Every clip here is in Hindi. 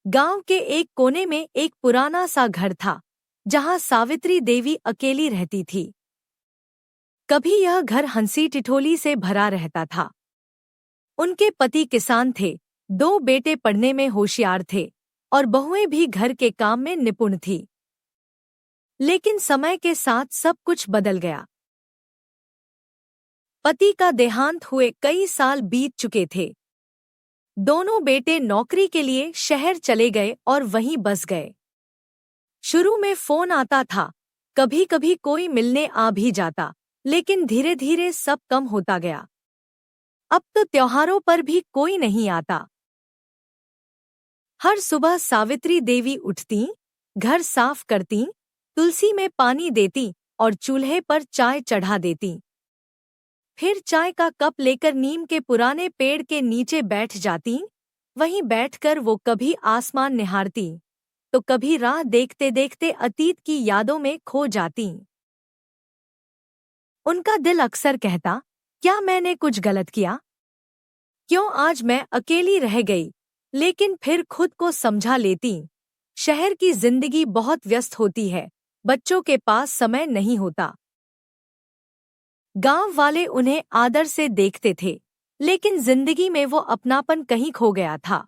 गांव के एक कोने में एक पुराना सा घर था, जहां सावित्री देवी अकेली रहती थी। कभी यह घर हंसी टिठोली से भरा रहता था। उनके पति किसान थे, दो बेटे पढ़ने में होशियार थे और बहुएं भी घर के काम में निपुण थी। लेकिन समय के साथ सब कुछ बदल गया। पति का देहांत हुए कई साल बीत चुके थे। दोनों बेटे नौकरी के लिए शहर चले गए और वहीं बस गए। शुरू में फोन आता था, कभी कभी कोई मिलने आ भी जाता, लेकिन धीरे धीरे सब कम होता गया। अब तो त्योहारों पर भी कोई नहीं आता। हर सुबह सावित्री देवी उठती, घर साफ करती, तुलसी में पानी देती और चूल्हे पर चाय चढ़ा देती। फिर चाय का कप लेकर नीम के पुराने पेड़ के नीचे बैठ जाती। वहीं बैठकर वो कभी आसमान निहारती, तो कभी राह देखते देखते अतीत की यादों में खो जाती। उनका दिल अक्सर कहता, क्या मैंने कुछ गलत किया? क्यों आज मैं अकेली रह गई? लेकिन फिर खुद को समझा लेती, शहर की जिंदगी बहुत व्यस्त होती है, बच्चों के पास समय नहीं होता। गांव वाले उन्हें आदर से देखते थे, लेकिन जिंदगी में वो अपनापन कहीं खो गया था।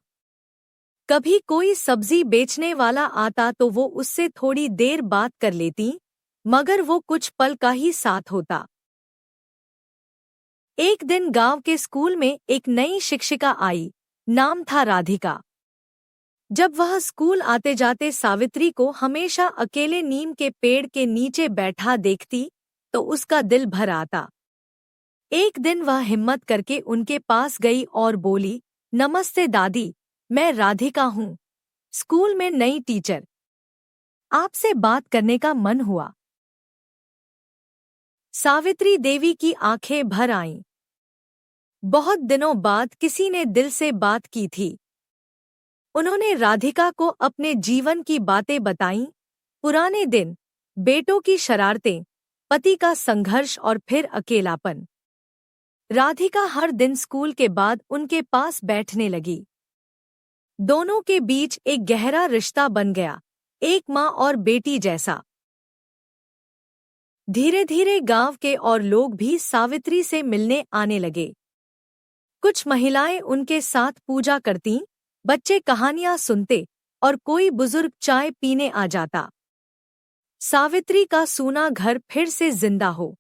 कभी कोई सब्जी बेचने वाला आता तो वो उससे थोड़ी देर बात कर लेती, मगर वो कुछ पल का ही साथ होता। एक दिन गांव के स्कूल में एक नई शिक्षिका आई, नाम था राधिका। जब वह स्कूल आते जाते सावित्री को हमेशा अकेले नीम के पेड़ के नीचे बैठा देखती, तो उसका दिल भर आता। एक दिन वह हिम्मत करके उनके पास गई और बोली, नमस्ते दादी, मैं राधिका हूँ, स्कूल में नई टीचर। आपसे बात करने का मन हुआ। सावित्री देवी की आंखें भर आईं। बहुत दिनों बाद किसी ने दिल से बात की थी। उन्होंने राधिका को अपने जीवन की बातें बताईं, पुराने दिन, बेटों की शरारतें, पति का संघर्ष और फिर अकेलापन। राधिका हर दिन स्कूल के बाद उनके पास बैठने लगी। दोनों के बीच एक गहरा रिश्ता बन गया, एक माँ और बेटी जैसा। धीरे धीरे गांव के और लोग भी सावित्री से मिलने आने लगे। कुछ महिलाएं उनके साथ पूजा करतीं, बच्चे कहानियां सुनते और कोई बुजुर्ग चाय पीने आ जाता। सावित्री का सूना घर फिर से जिंदा हो